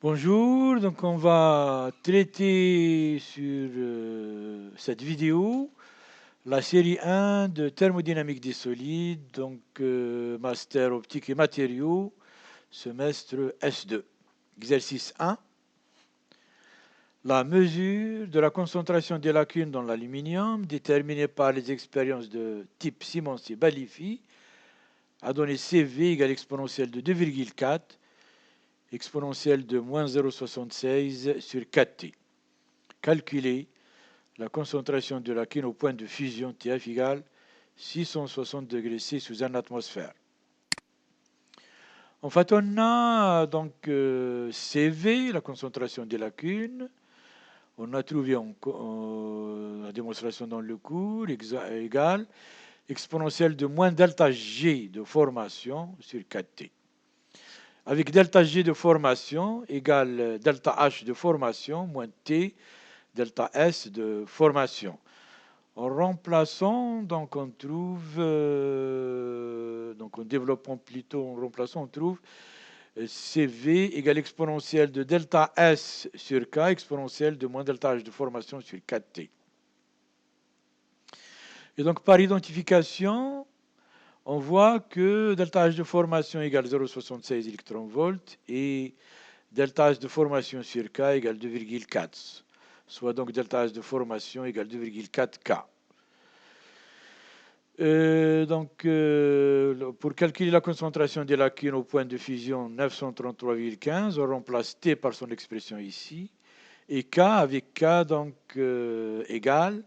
Bonjour, donc on va traiter sur cette vidéo la série 1 de thermodynamique des solides, donc master optique et matériaux, semestre S2. Exercice 1, la mesure de la concentration des lacunes dans l'aluminium déterminée par les expériences de type Simons-Balifi a donné CV égale exponentielle de 2,4 exponentielle de moins 0,76 sur 4t. Calculer la concentration de la quine au point de fusion TF égale 660 degrés C sous une atmosphère. En fait, on a donc CV, la concentration des lacunes. On a trouvé la démonstration dans le cours égale exponentielle de moins delta G de formation sur 4T. Avec delta G de formation égale delta H de formation moins T delta S de formation. En remplaçant, donc on trouve, donc en développant plutôt, en remplaçant, on trouve CV égale exponentielle de delta S sur K, exponentielle de moins delta H de formation sur 4T. Et donc par identification, on voit que delta H de formation égale 0,76 électronvolts et delta H de formation sur K égale 2,4, soit donc delta H de formation égale 2,4 K. Pour calculer la concentration des lacunes au point de fusion 933,15, on remplace T par son expression ici, et K avec K donc égale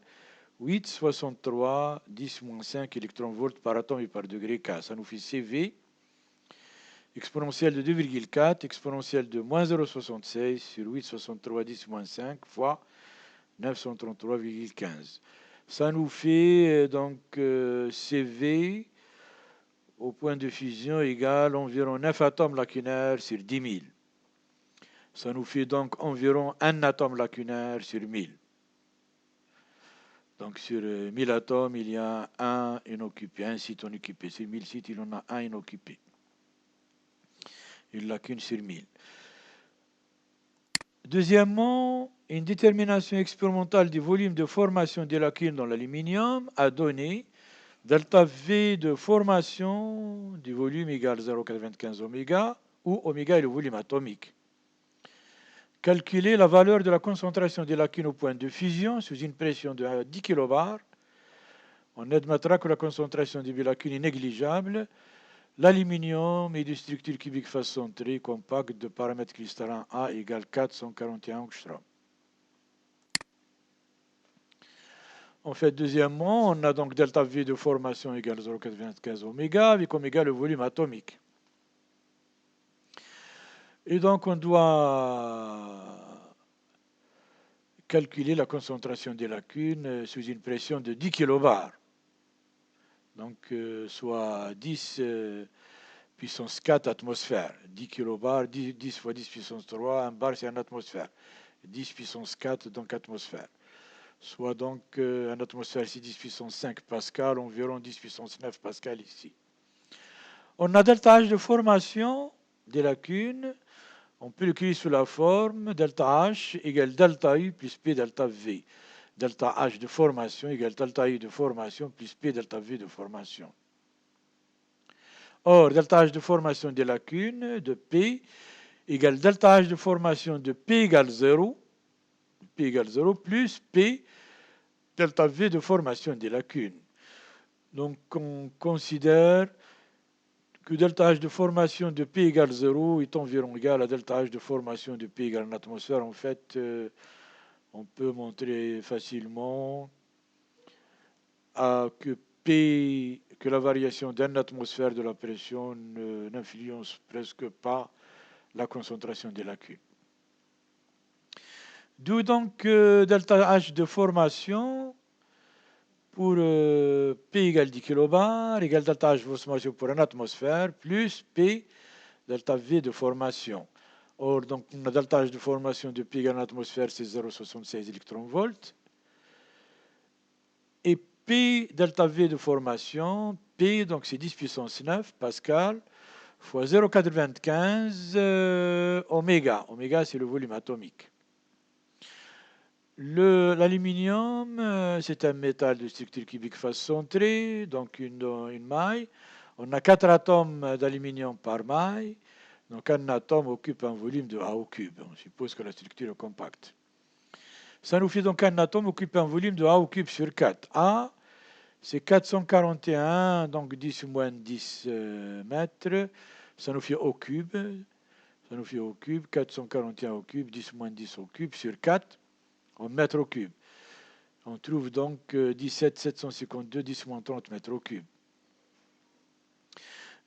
8,63 10-5 électronvolts par atome et par degré K. Ça nous fait CV, exponentielle de 2,4, exponentielle de moins 0,76 sur 8,63 10-5 fois 933,15. Ça nous fait donc CV au point de fusion égale environ 9 atomes lacunaires sur 10 000. Ça nous fait donc environ 1 atome lacunaire sur 1000. Donc sur 1000 atomes, il y a un inoccupé, un site inoccupé. Sur 1000 sites, il y en a un inoccupé. Une lacune sur 1000. Deuxièmement, une détermination expérimentale du volume de formation des lacunes dans l'aluminium a donné delta V de formation du volume égale 0,95 oméga, où oméga est le volume atomique. Calculer la valeur de la concentration des lacunes au point de fusion sous une pression de 10 kbar. On admettra que la concentration des lacunes est négligeable. L'aluminium est de structure cubique face centrée compacte de paramètre cristallin A égale 441 angstrom. En fait, deuxièmement, on a donc delta V de formation égale 0,95 oméga, avec oméga le volume atomique. Et donc, on doit calculer la concentration des lacunes sous une pression de 10 kbar. Donc, soit 10 puissance 4 atmosphères. 10 kbar, 10 fois 10 puissance 3, un bar c'est une atmosphère. 10 puissance 4, donc atmosphère. Soit donc une atmosphère ici 10 puissance 5 pascal, environ 10 puissance 9 pascal ici. On a delta H de formation des lacunes. On peut l'écrire sous la forme delta H égale delta U plus P delta V. Delta H de formation égale delta U de formation plus P delta V de formation. Or, delta H de formation des lacunes de P égale delta H de formation de P égale 0, P égale 0 plus P delta V de formation des lacunes. Donc, on considère que delta H de formation de P égale 0 est environ égal à delta H de formation de P égale 1 atmosphère. En fait, on peut montrer facilement que la variation d'une atmosphère de la pression n'influence presque pas la concentration des lacunes. D'où donc delta H de formation pour P égale 10 kbar égale delta H de formation pour une atmosphère plus P delta V de formation. Or, donc, on a delta H de formation de P égale 1 atmosphère, c'est 0,76 électronvolts. Et P delta V de formation, P, donc c'est 10 puissance 9 pascal, fois 0,425 oméga. Oméga, c'est le volume atomique. L'aluminium, c'est un métal de structure cubique face centrée, donc une maille. On a 4 atomes d'aluminium par maille. Donc un atome occupe un volume de A au cube. On suppose que la structure est compacte. Ça nous fait donc un atome occupe un volume de A au cube sur 4. A, c'est 441, donc 10 moins 10 mètres. Ça nous fait au cube. Ça nous fait au cube, 441 au cube, 10 moins 10 au cube sur 4, en mètres au cube. On trouve donc 17 752, 10 moins 30 mètres au cube.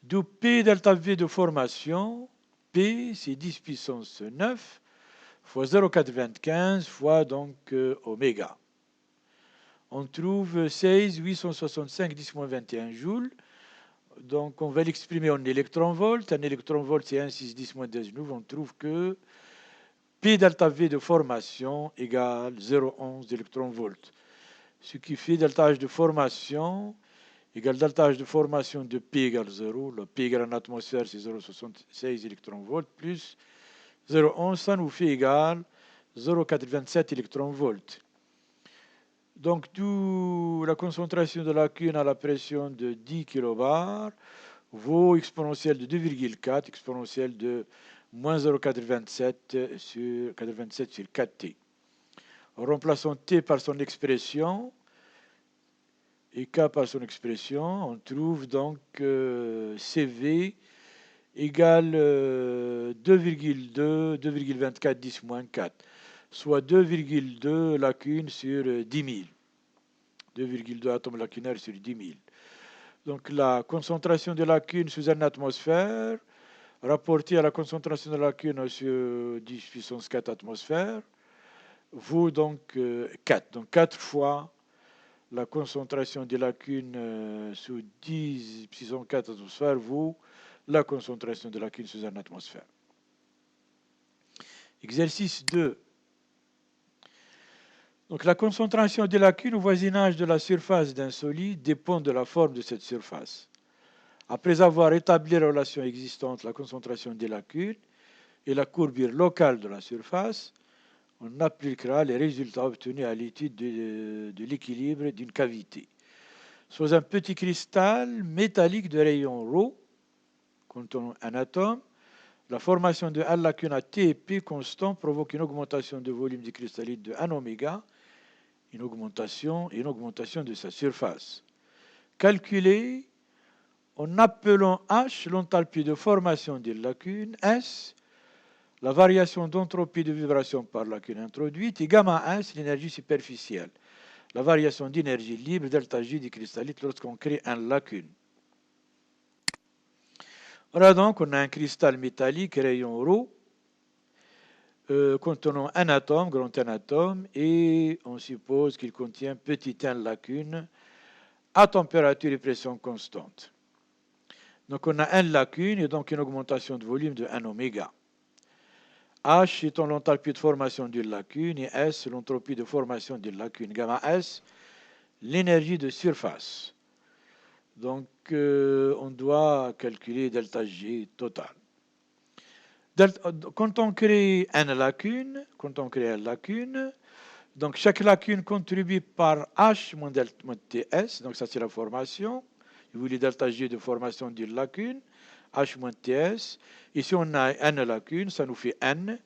D'où P delta V de formation. P, c'est 10 puissance 9 fois 0,425 fois donc oméga. On trouve 16 865 10 moins 21 joules. Donc on va l'exprimer en électronvolts. Un électronvolt, c'est 1 6 10 moins 10 joules. On trouve que P delta V de formation égale 0,11 électronvolts. Ce qui fait delta H de formation égale delta H de formation de P égale 0. Le P égale en atmosphère, c'est 0,76 électronvolts plus 0,11, ça nous fait égal 0,427 électronvolts. Donc, d'où la concentration de la lacune à la pression de 10 kbar vaut exponentielle de 2,4, exponentielle de moins 0,427 sur 87 sur 4t. En remplaçant t par son expression et k par son expression, on trouve donc CV égale 2,2, 2,24 10 moins 4, soit 2,2 lacunes sur 10 000. 2,2 atomes lacunaires sur 10 000. Donc la concentration de lacunes sous une atmosphère rapportée à la concentration de lacunes sur 10 puissance 4 atmosphères vaut donc 4. Donc 4 fois la concentration des lacunes sous 10 puissance 4 atmosphères vaut la concentration de lacunes sous une atmosphère. Exercice 2. Donc la concentration des lacunes au voisinage de la surface d'un solide dépend de la forme de cette surface. Après avoir établi la relation existante, la concentration des lacunes et la courbure locale de la surface, on appliquera les résultats obtenus à l'étude de l'équilibre d'une cavité. Sous un petit cristal métallique de rayon ρ, contenant un atome, la formation de un lacune à T et P constant provoque une augmentation de volume du cristallite de 1 oméga, une augmentation de sa surface. Calculée en appelant H l'enthalpie de formation des lacunes, S la variation d'entropie de vibration par lacune introduite, et gamma S l'énergie superficielle, la variation d'énergie libre delta J du cristallite lorsqu'on crée un lacune. Voilà donc, on a un cristal métallique rayon ρ contenant un atome, grand N atome, et on suppose qu'il contient petit n lacune à température et pression constante. Donc on a n lacune et donc une augmentation de volume de 1 oméga. H étant l'enthalpie de formation d'une lacune et S l'entropie de formation d'une lacune. Gamma S, l'énergie de surface. Donc on doit calculer delta G total. Quand on crée une lacune, donc chaque lacune contribue par H moins TS, donc ça c'est la formation. Vous voulez delta G de formation d'une lacune, H moins TS. Ici on a N lacune, ça nous fait N,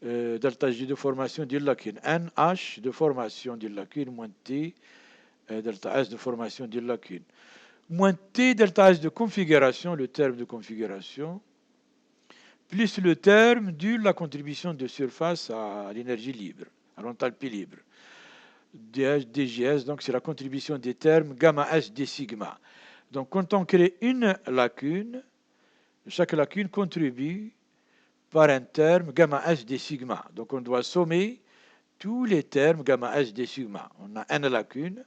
delta G de formation d'une lacune. NH de formation d'une lacune moins T, delta S de formation d'une lacune. Moins T delta S de configuration, le terme de configuration, plus le terme de la contribution de surface à l'énergie libre, à l'enthalpie libre. DGS, donc c'est la contribution des termes gamma S d sigma. Donc quand on crée une lacune, chaque lacune contribue par un terme gamma S d sigma. Donc on doit sommer tous les termes gamma S d sigma. On a n lacune,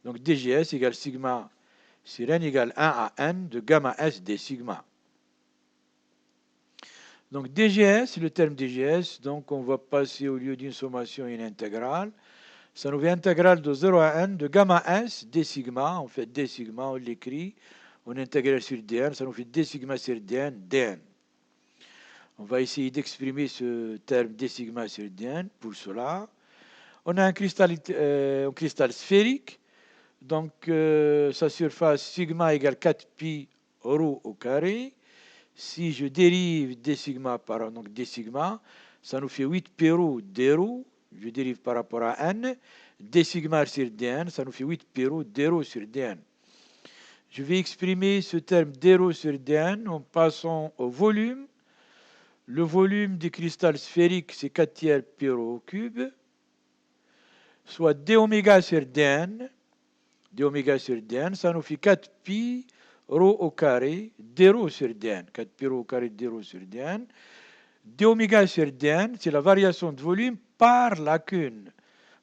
donc DGS égale sigma sur n égale 1 à n de gamma S d sigma. Donc DGS, le terme DGS, donc on va passer au lieu d'une sommation une intégrale. Ça nous fait intégrale de 0 à n de gamma S d sigma. En fait, d sigma, on l'écrit on intègre sur Dn, ça nous fait d sigma sur Dn, Dn. On va essayer d'exprimer ce terme d sigma sur Dn pour cela. On a un cristal sphérique, donc sa surface sigma égale 4pi ρ au carré. Si je dérive d sigma par donc d sigma, ça nous fait 8pi ρ d ρ. Je dérive par rapport à n. D sigma sur Dn, ça nous fait 8pi ρ d ρ sur Dn. Je vais exprimer ce terme d ρ sur Dn en passant au volume. Le volume du cristal sphérique, c'est 4 tiers pi ρ au cube, soit d oméga sur Dn. D oméga sur Dn, ça nous fait 4 pi ρ au carré d ρ sur Dn. 4 pi ρ au carré d ρ sur Dn. D oméga sur Dn, c'est la variation de volume par lacune.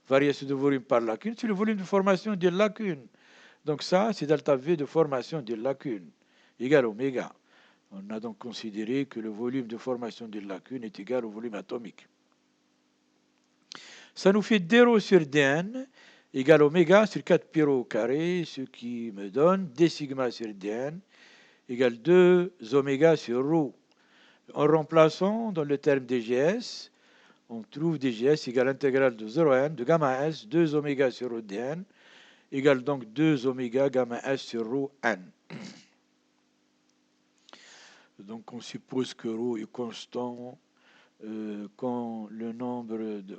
Variation de volume par lacune, c'est le volume de formation de lacune. Donc ça, c'est delta V de formation de lacune, égal oméga. On a donc considéré que le volume de formation de lacune est égal au volume atomique. Ça nous fait d ρ sur Dn égale oméga sur 4 pi ρ au carré, ce qui me donne d sigma sur Dn égale 2 oméga sur ρ. En remplaçant dans le terme dgs, on trouve dgs égale intégrale de 0n de gamma s 2 oméga sur ρ Dn égale donc 2 oméga gamma s sur ρ n. Donc on suppose que ρ est constant quand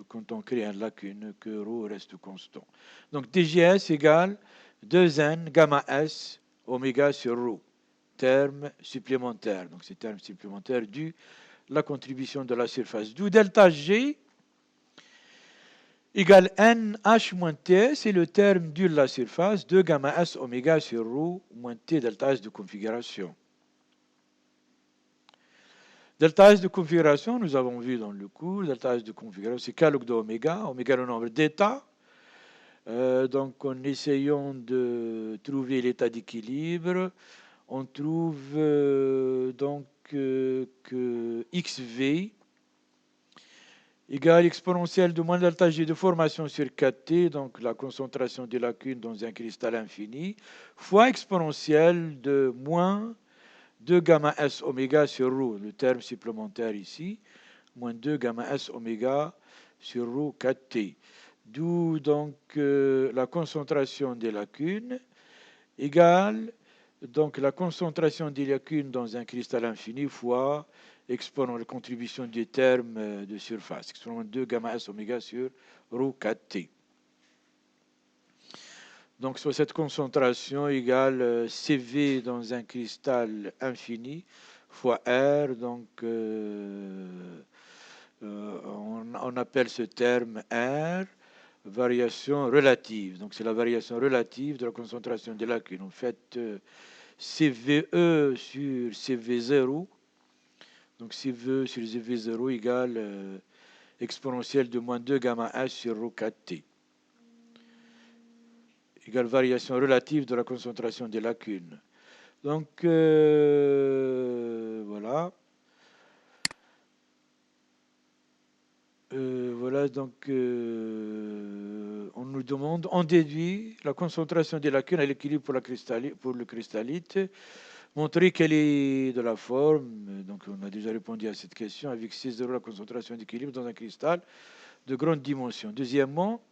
quand on crée une lacune, que ρ reste constant. Donc dgs égale 2n gamma s oméga sur ρ, terme supplémentaire. Donc c'est terme supplémentaire dû à la contribution de la surface. D'où delta g égale nh moins t, c'est le terme dû à la surface de gamma s oméga sur ρ moins t delta s de configuration. Delta S de configuration, nous avons vu dans le cours, delta S de configuration, c'est k log de oméga, oméga le nombre d'états. Donc en essayant de trouver l'état d'équilibre, on trouve donc que xv égale exponentielle de moins delta G de formation sur 4T, donc la concentration des lacunes dans un cristal infini, fois exponentielle de moins 2 gamma S oméga sur ρ, le terme supplémentaire ici, moins 2 gamma S oméga sur ρ 4T. D'où donc la concentration des lacunes égale donc la concentration des lacunes dans un cristal infini fois exponent la contribution des termes de surface, exponent 2 gamma S oméga sur ρ 4T. Donc, soit cette concentration égale CV dans un cristal infini fois R. Donc, on appelle ce terme R variation relative. Donc, c'est la variation relative de la concentration des lacunes. En fait, CVE sur CV0. Donc, CVE sur CV0 égale exponentielle de moins 2 gamma H sur ρ 4T. Égale variation relative de la concentration des lacunes. Donc, voilà. Voilà, donc, on nous demande, on déduit la concentration des lacunes à l'équilibre pour le cristallite, montrer qu'elle est de la forme, donc on a déjà répondu à cette question, avec C0 la concentration d'équilibre dans un cristal de grande dimension. Deuxièmement,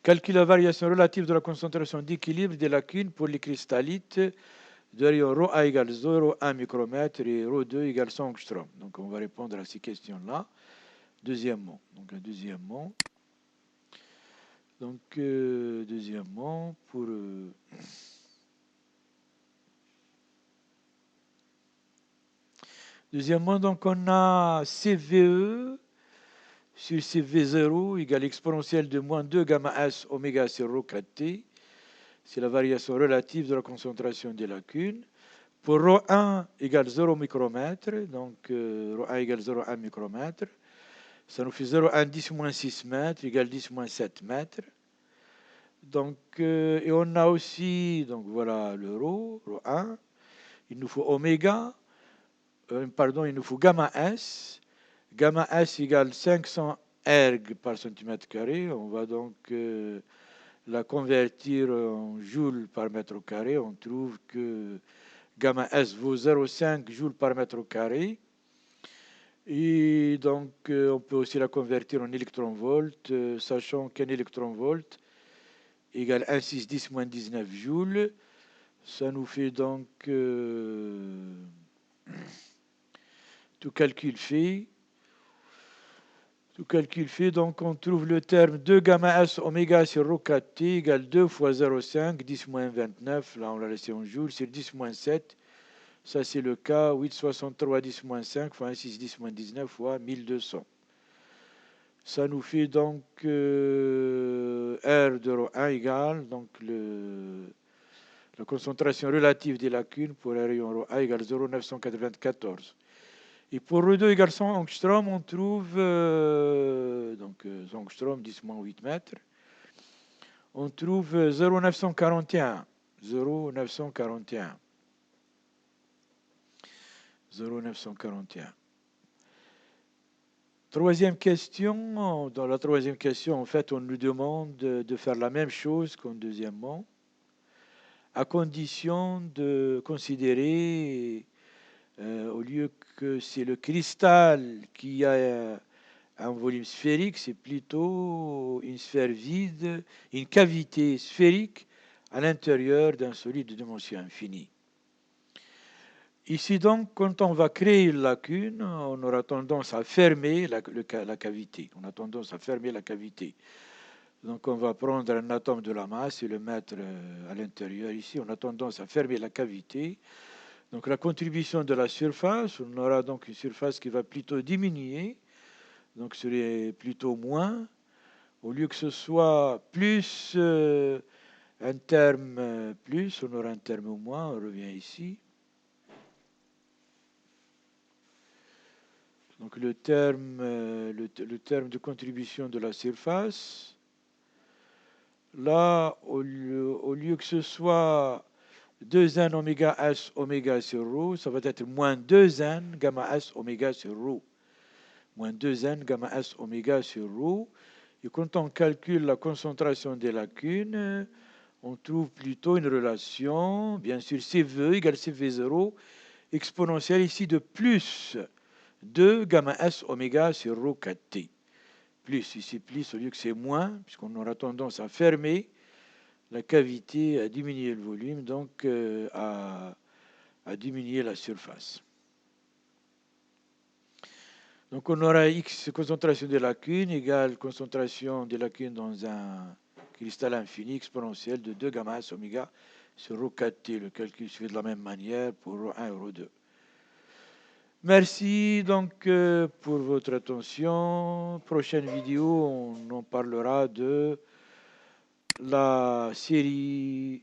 calcule la variation relative de la concentration d'équilibre des lacunes pour les cristallites de rayon ρA égale 0,1 micromètre et ρ2 égale 100 angstrom. Donc on va répondre à ces questions-là. Deuxièmement, pour deuxièmement, donc on a CVE sur CV0 égale exponentielle de moins 2 gamma S oméga sur ρ 4T. C'est la variation relative de la concentration des lacunes. Pour ρ1 égale 0 micromètre, donc ρ1 égale 0,1 micromètre, ça nous fait 0,1 10 moins 6 mètres égale 10 moins 7 mètres. Donc, et on a aussi, donc voilà le ρ1, il nous faut oméga, il nous faut gamma S. Gamma S égale 500 erg par centimètre carré. On va donc la convertir en joules par mètre carré, on trouve que gamma S vaut 0,5 joules par mètre carré. Et donc, on peut aussi la convertir en électron-volt, sachant qu'un électron-volt égale 1,610 moins 19 joules. Ça nous fait donc, tout calcul fait, donc on trouve le terme 2 gamma S oméga sur rho 4T égale 2 fois 0,5, 10 moins 29, là on l'a laissé en joules, c'est 10 moins 7. Ça c'est le cas, 8,63 10 moins 5 fois 1,6 10 moins 19 fois 1200. Ça nous fait donc R de rho 1 égale, donc la concentration relative des lacunes pour un rayon rho 1 égale 0,994. Et pour rho 2 égale 100 angstrom, on trouve donc angstrom 10 moins 8 mètres. On trouve 0,941. 0,941. 0,941. Troisième question. Dans la troisième question, en fait, on nous demande de faire la même chose qu'en deuxièmement, à condition de considérer, au lieu que c'est le cristal qui a un volume sphérique, c'est plutôt une sphère vide, une cavité sphérique à l'intérieur d'un solide de dimension infinie. Ici donc, quand on va créer une lacune, on aura tendance à fermer la cavité. On a tendance à fermer la cavité. Donc on va prendre un atome de la masse et le mettre à l'intérieur. Ici, on a tendance à fermer la cavité. Donc la contribution de la surface, on aura donc une surface qui va plutôt diminuer. Donc ce serait plutôt moins. Au lieu que ce soit plus un terme plus, on aura un terme moins. On revient ici. Donc le terme de contribution de la surface, là, au lieu que ce soit 2n oméga S oméga sur ρ, ça va être moins 2n gamma S oméga sur ρ. Moins 2n gamma S oméga sur ρ. Et quand on calcule la concentration des lacunes, on trouve plutôt une relation, bien sûr, CV égale CV0, exponentielle ici de plus 2 gamma S oméga sur rho 4T. Plus, ici plus, au lieu que c'est moins, puisqu'on aura tendance à fermer la cavité, à diminuer le volume, donc à diminuer la surface. Donc on aura X concentration des lacunes égale concentration des lacunes dans un cristal infini exponentiel de 2 gamma S oméga sur rho 4T. Le calcul se fait de la même manière pour rho 1 et rho 2. Merci donc pour votre attention. Prochaine vidéo, on en parlera de la série